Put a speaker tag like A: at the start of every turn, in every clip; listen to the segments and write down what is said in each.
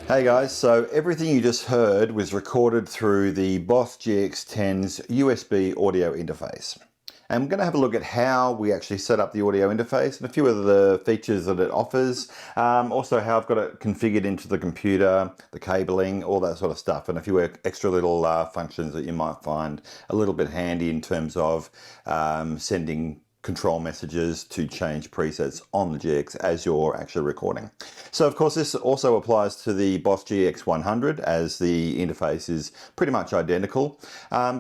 A: Hey guys, so everything you just heard was recorded through the Boss GX10's USB audio interface. And I'm going to have a look at how we actually set up the audio interface and a few of the features that it offers. Also how I've got it configured into the computer, the cabling, all that sort of stuff, and a few extra little functions that you might find a little bit handy in terms of sending control messages to change presets on the GX as you're actually recording. So of course this also applies to the Boss GX100 as the interface is pretty much identical.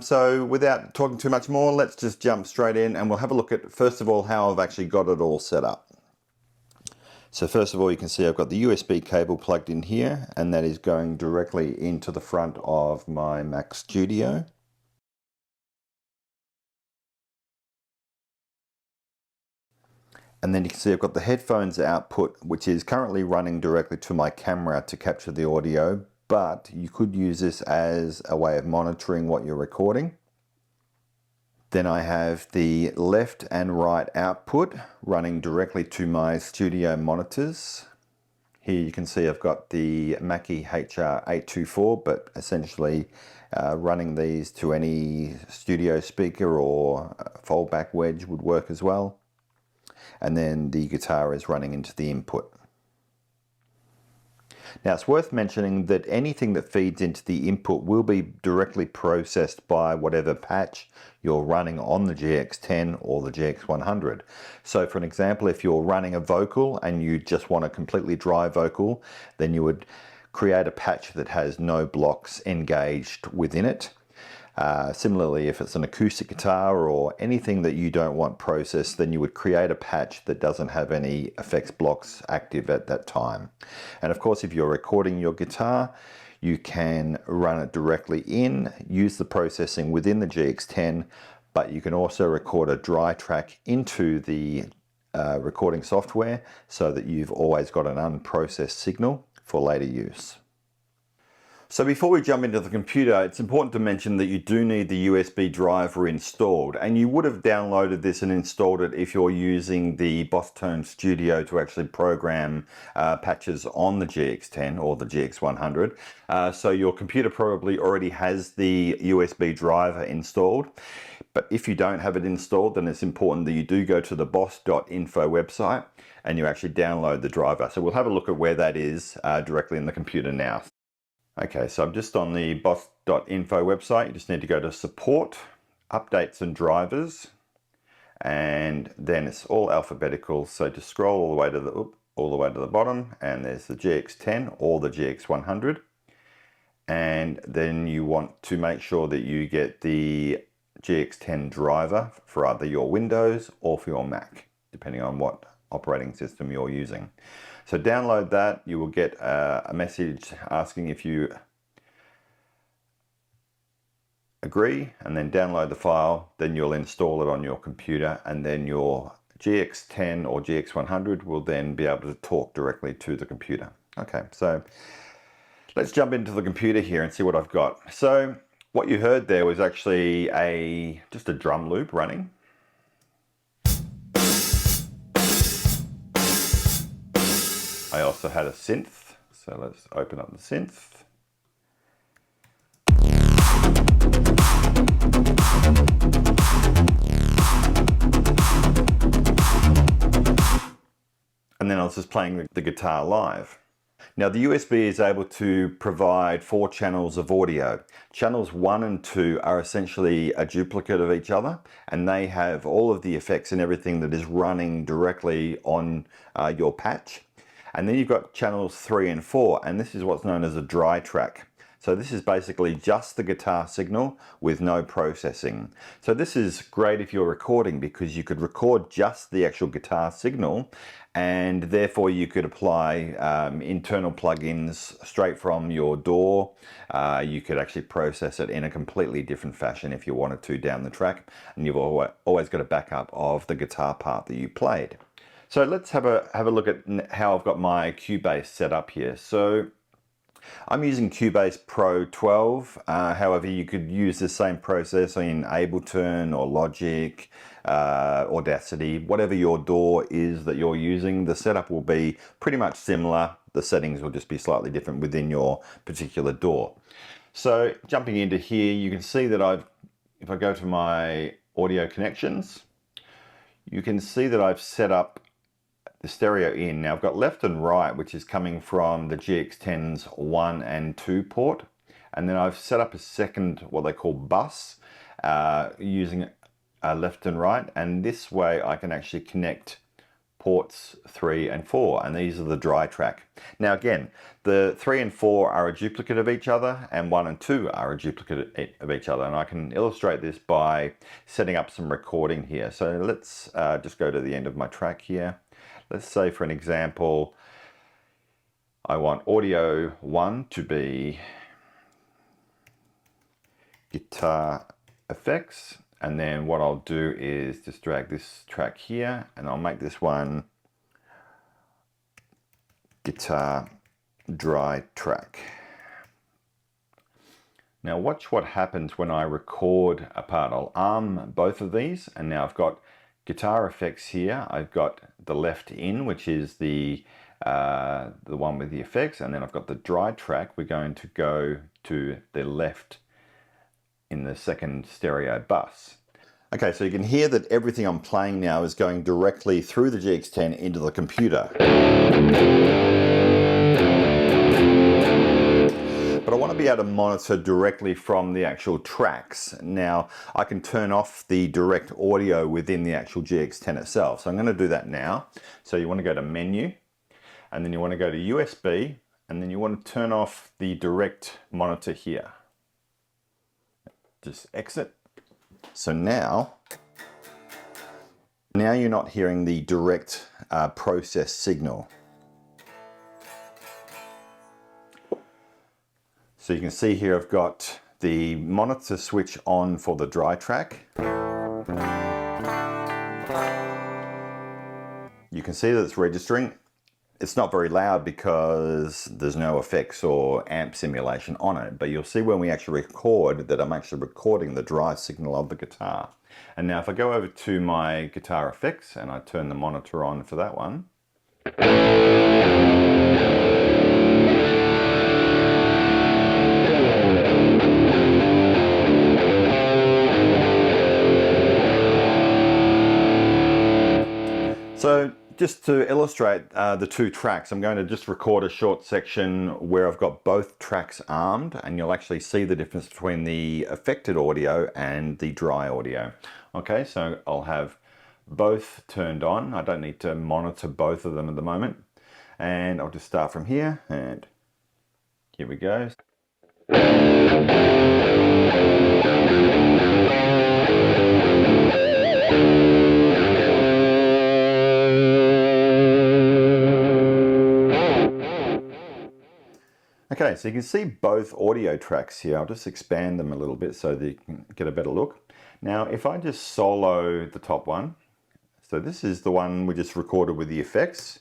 A: So without talking too much more, let's just jump straight in and we'll have a look at first of all how I've actually got it all set up. So first of all, you can see I've got the USB cable plugged in here, and that is going directly into the front of my Mac Studio. And then you can see I've got the headphones output, which is currently running directly to my camera to capture the audio, but you could use this as a way of monitoring what you're recording. Then I have the left and right output running directly to my studio monitors. Here you can see I've got the Mackie HR824, but essentially running these to any studio speaker or foldback wedge would work as well. And then the guitar is running into the input. Now it's worth mentioning that anything that feeds into the input will be directly processed by whatever patch you're running on the GX10 or the GX100. So for an example, if you're running a vocal and you just want a completely dry vocal, then you would create a patch that has no blocks engaged within it. Similarly, if it's an acoustic guitar or anything that you don't want processed, then you would create a patch that doesn't have any effects blocks active at that time. And of course, if you're recording your guitar, you can run it directly in, use the processing within the GX10, but you can also record a dry track into the recording software so that you've always got an unprocessed signal for later use. So before we jump into the computer, it's important to mention that you do need the USB driver installed, and you would have downloaded this and installed it if you're using the Boss Tone Studio to actually program patches on the GX10 or the GX100. So your computer probably already has the USB driver installed. But if you don't have it installed, then it's important that you do go to the boss.info website and you actually download the driver. So we'll have a look at where that is directly in the computer now. Okay, so I'm just on the boss.info website. You just need to go to support, updates and drivers, and then it's all alphabetical. So just scroll all the way to the bottom, and there's the GX10 or the GX100. And then you want to make sure that you get the GX10 driver for either your Windows or for your Mac, depending on what operating system you're using. So download that. You will get a message asking if you agree, and then download the file. Then you'll install it on your computer, and then your GX10 or GX100 will then be able to talk directly to the computer. Okay, so let's jump into the computer here and see what I've got. So what you heard there was actually just a drum loop running. I also had a synth, so let's open up the synth. And then I was just playing the guitar live. Now the USB is able to provide 4 channels of audio. Channels 1 and 2 are essentially a duplicate of each other, and they have all of the effects and everything that is running directly on your patch. And then you've got channels 3 and 4, and this is what's known as a dry track. So this is basically just the guitar signal with no processing. So this is great if you're recording, because you could record just the actual guitar signal, and therefore you could apply internal plugins straight from your DAW. You could actually process it in a completely different fashion if you wanted to down the track, and you've always got a backup of the guitar part that you played. So let's have a look at how I've got my Cubase set up here. So I'm using Cubase Pro 12, however you could use the same process in Ableton or Logic, Audacity, whatever your DAW is that you're using. The setup will be pretty much similar. The settings will just be slightly different within your particular DAW. So jumping into here, you can see that if I go to my audio connections, you can see that I've set up the stereo in. Now I've got left and right, which is coming from the GX10's 1 and 2 port. And then I've set up a second, what they call bus, using left and right. And this way I can actually connect ports 3 and 4, and these are the dry track. Now again, the 3 and 4 are a duplicate of each other, and 1 and 2 are a duplicate of each other, and I can illustrate this by setting up some recording here. So let's just go to the end of my track here. Let's say, for an example, I want audio 1 to be guitar effects, and then what I'll do is just drag this track here, and I'll make this one guitar dry track. Now watch what happens when I record a part. I'll arm both of these, and now I've got guitar effects here. I've got the left in, which is the one with the effects, and then I've got the dry track. We're going to go to the left in the second stereo bus. Okay, so you can hear that everything I'm playing now is going directly through the GX10 into the computer. But I want to be able to monitor directly from the actual tracks. Now, I can turn off the direct audio within the actual GX10 itself. So I'm going to do that now. So you want to go to Menu, and then you want to go to USB, and then you want to turn off the direct monitor here. Just exit. So now you're not hearing the direct process signal. So you can see here I've got the monitor switch on for the dry track. You can see that it's registering. It's not very loud because there's no effects or amp simulation on it, but you'll see when we actually record that I'm actually recording the dry signal of the guitar. And now if I go over to my guitar effects and I turn the monitor on for that one, so just to illustrate the two tracks, I'm going to just record a short section where I've got both tracks armed, and you'll actually see the difference between the affected audio and the dry audio. Okay, so I'll have both turned on. I don't need to monitor both of them at the moment. And I'll just start from here, and here we go. Okay, so you can see both audio tracks here. I'll just expand them a little bit so that you can get a better look. Now, if I just solo the top one, so this is the one we just recorded with the effects.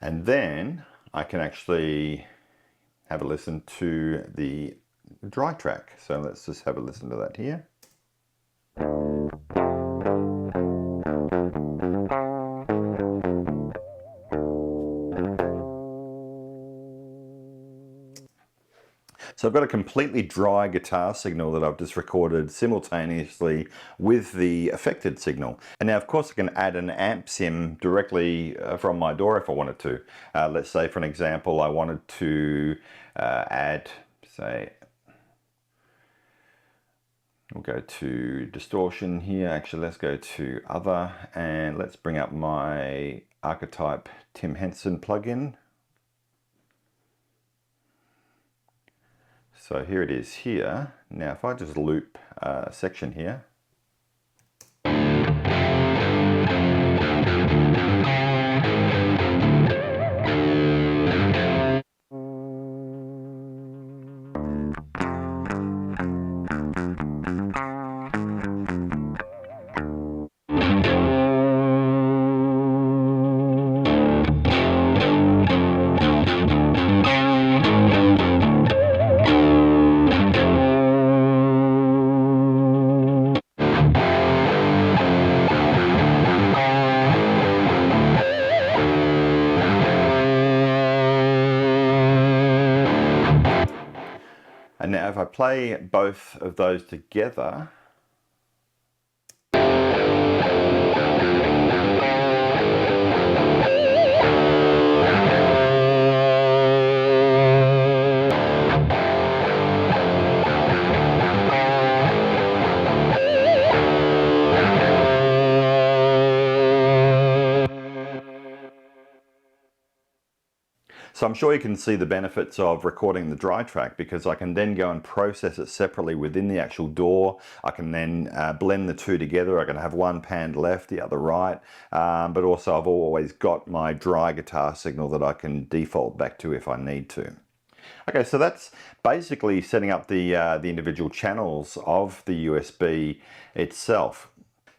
A: And then I can actually have a listen to the dry track. So let's just have a listen to that here. So I've got a completely dry guitar signal that I've just recorded simultaneously with the affected signal. And now of course I can add an amp sim directly from my DAW if I wanted to. Let's say for an example I wanted to add, say, we'll go to distortion here. Actually, let's go to other, and let's bring up my archetype Tim Henson plugin. So here it is here. Now if I just loop a section here. And now if I play both of those together, so I'm sure you can see the benefits of recording the dry track, because I can then go and process it separately within the actual DAW. I can then blend the two together. I can have one panned left, the other right, but also I've always got my dry guitar signal that I can default back to if I need to. Okay, so that's basically setting up the individual channels of the USB itself.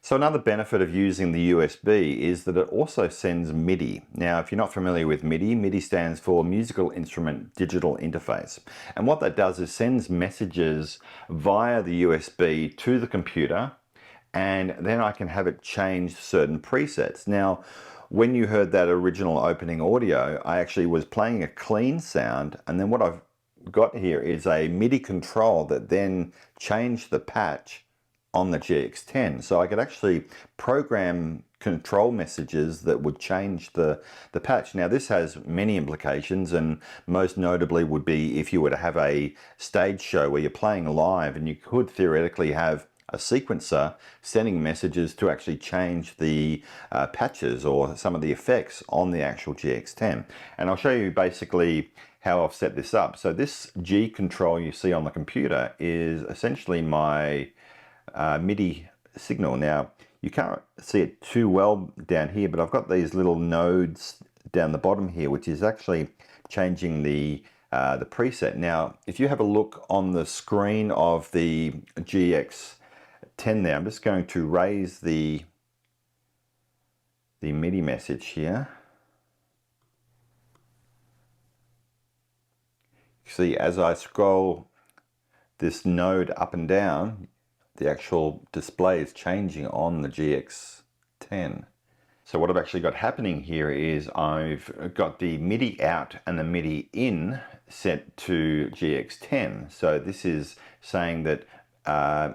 A: So another benefit of using the USB is that it also sends MIDI. Now, if you're not familiar with MIDI, MIDI stands for Musical Instrument Digital Interface. And what that does is sends messages via the USB to the computer, and then I can have it change certain presets. Now, when you heard that original opening audio, I actually was playing a clean sound, and then what I've got here is a MIDI control that then changed the patch on the GX10. So I could actually program control messages that would change the patch. Now this has many implications, and most notably would be if you were to have a stage show where you're playing live, and you could theoretically have a sequencer sending messages to actually change the patches or some of the effects on the actual GX10. And I'll show you basically how I've set this up. So this G control you see on the computer is essentially my MIDI signal. Now you can't see it too well down here, but I've got these little nodes down the bottom here, which is actually changing the preset. Now if you have a look on the screen of the GX10 there, I'm just going to raise the MIDI message here. See, as I scroll this node up and down, the actual display is changing on the GX10. So what I've actually got happening here is I've got the MIDI out and the MIDI in set to GX10. So this is saying that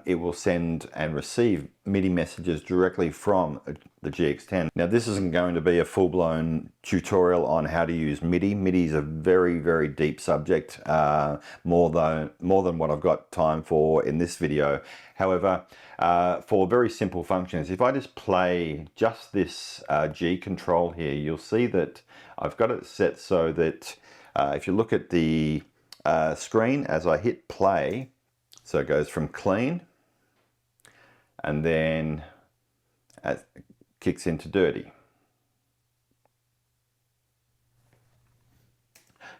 A: it will send and receive MIDI messages directly from the GX10. Now this isn't going to be a full-blown tutorial on how to use MIDI. MIDI is a very, very deep subject, more than what I've got time for in this video. However, for very simple functions, if I just play just this G control here, you'll see that I've got it set so that if you look at the screen as I hit play, so it goes from clean and then it kicks into dirty.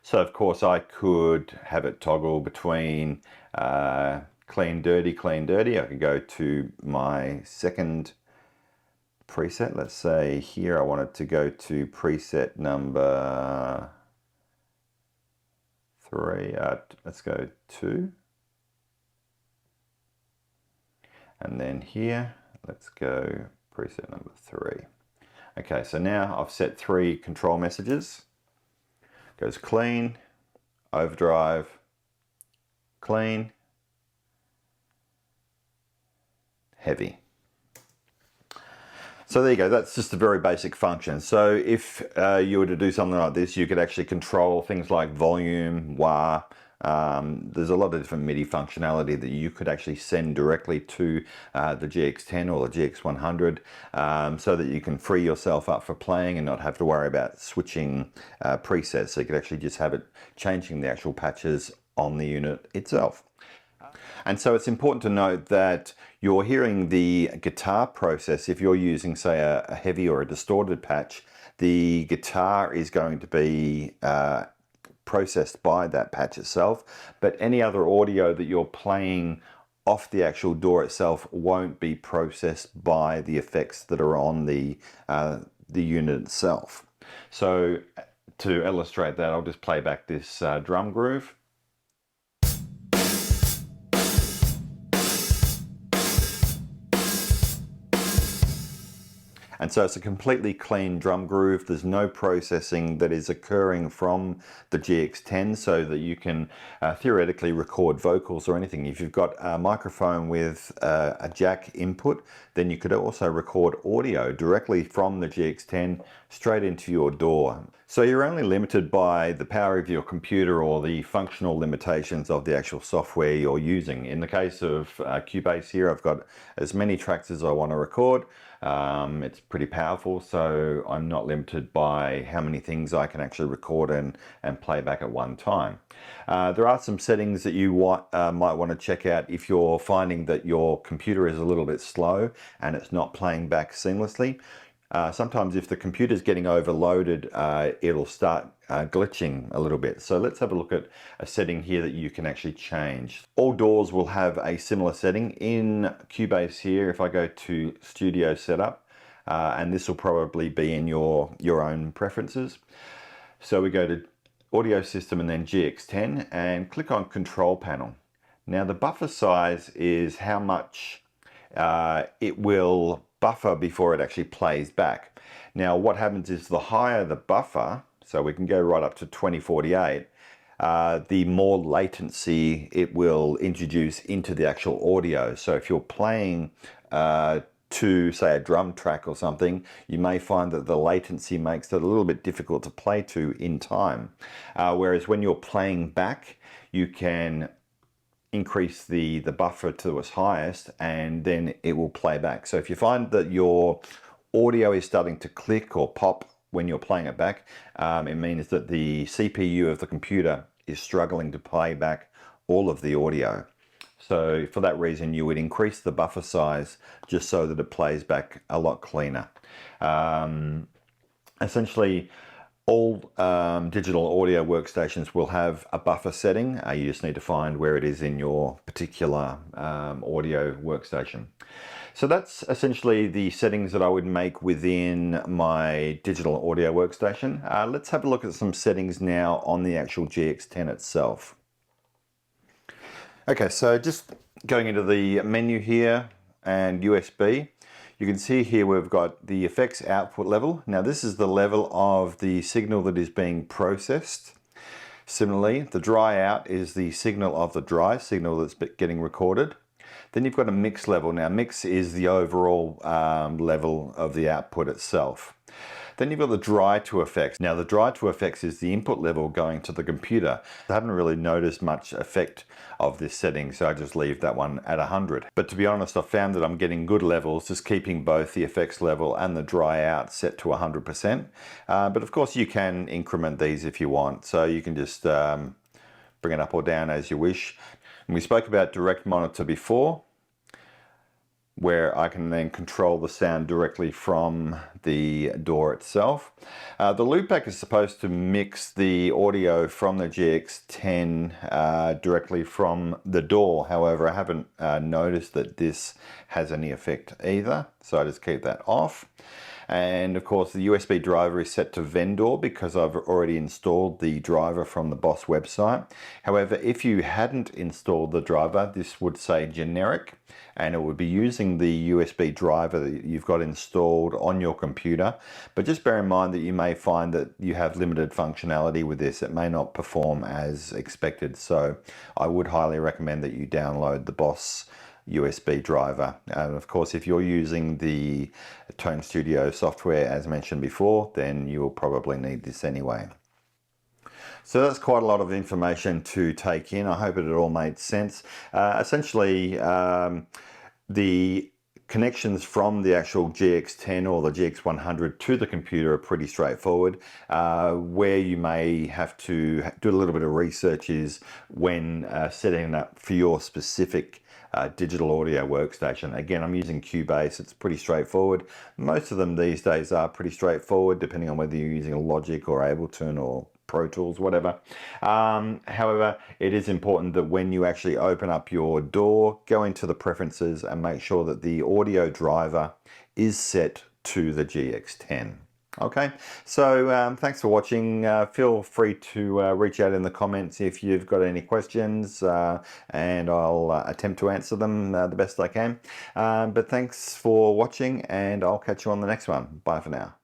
A: So of course I could have it toggle between clean, dirty, clean, dirty. I could go to my second preset. Let's say here I wanted to go to preset number 3. Let's go 2. And then here, let's go preset number 3. Okay, so now I've set 3 control messages. It goes clean, overdrive, clean, heavy. So there you go, that's just a very basic function. So if you were to do something like this, you could actually control things like volume, wah. There's a lot of different MIDI functionality that you could actually send directly to the GX10 or the GX100 so that you can free yourself up for playing and not have to worry about switching presets. So you could actually just have it changing the actual patches on the unit itself. And so it's important to note that you're hearing the guitar process. If you're using, say, a heavy or a distorted patch, the guitar is going to be processed by that patch itself, but any other audio that you're playing off the actual DAW itself won't be processed by the effects that are on the unit itself. So to illustrate that, I'll just play back this drum groove. And so it's a completely clean drum groove. There's no processing that is occurring from the GX10, so that you can theoretically record vocals or anything. If you've got a microphone with a jack input, then you could also record audio directly from the GX10 straight into your DAW. So you're only limited by the power of your computer or the functional limitations of the actual software you're using. In the case of Cubase here, I've got as many tracks as I want to record. It's pretty powerful, so I'm not limited by how many things I can actually record and play back at one time. There are some settings that you might want to check out if you're finding that your computer is a little bit slow and it's not playing back seamlessly. Sometimes if the computer's getting overloaded, it'll start glitching a little bit. So let's have a look at a setting here that you can actually change. All DAWs will have a similar setting. In Cubase here, if I go to Studio Setup, and this will probably be in your own preferences. So we go to Audio System and then GX10 and click on Control Panel. Now the buffer size is how much it will buffer before it actually plays back. Now what happens is the higher the buffer, so we can go right up to 2048, the more latency it will introduce into the actual audio. So if you're playing to say a drum track or something, you may find that the latency makes it a little bit difficult to play to in time. Whereas when you're playing back, you can increase the buffer to its highest and then it will play back. So if you find that your audio is starting to click or pop when you're playing it back, it means that the CPU of the computer is struggling to play back all of the audio. So for that reason, you would increase the buffer size just so that it plays back a lot cleaner. Essentially, all digital audio workstations will have a buffer setting. You just need to find where it is in your particular audio workstation. So that's essentially the settings that I would make within my digital audio workstation. Let's have a look at some settings now on the actual GX10 itself. Okay, so just going into the menu here and USB, you can see here we've got the effects output level. Now this is the level of the signal that is being processed. Similarly, the dry out is the signal of the dry signal that's getting recorded. Then you've got a mix level. Now mix is the overall level of the output itself. Then you've got the dry to effects. Now the dry to effects is the input level going to the computer. I haven't really noticed much effect of this setting, so I just leave that one at 100. But to be honest, I've found that I'm getting good levels just keeping both the effects level and the dry out set to 100%. But of course you can increment these if you want. So you can just bring it up or down as you wish. And we spoke about direct monitor before, where I can then control the sound directly from the DAW itself. The loopback is supposed to mix the audio from the GX10 directly from the DAW. However, I haven't noticed that this has any effect either, so I just keep that off. And of course the USB driver is set to vendor because I've already installed the driver from the Boss website. However, if you hadn't installed the driver, this would say generic, and it would be using the USB driver that you've got installed on your computer. But just bear in mind that you may find that you have limited functionality with this. It may not perform as expected. So I would highly recommend that you download the Boss USB driver. And of course, if you're using the Tone Studio software as mentioned before, then you will probably need this anyway. So that's quite a lot of information to take in. I hope it all made sense. Essentially, the connections from the actual GX10 or the GX100 to the computer are pretty straightforward. Where you may have to do a little bit of research is when setting up for your specific digital audio workstation. Again, I'm using Cubase. It's pretty straightforward. Most of them these days are pretty straightforward, depending on whether you're using Logic or Ableton or Pro Tools, whatever. However, it is important that when you actually open up your DAW, go into the preferences and make sure that the audio driver is set to the GX10. Okay, so thanks for watching. Feel free to reach out in the comments if you've got any questions, and I'll attempt to answer them the best I can. But thanks for watching, and I'll catch you on the next one. Bye for now.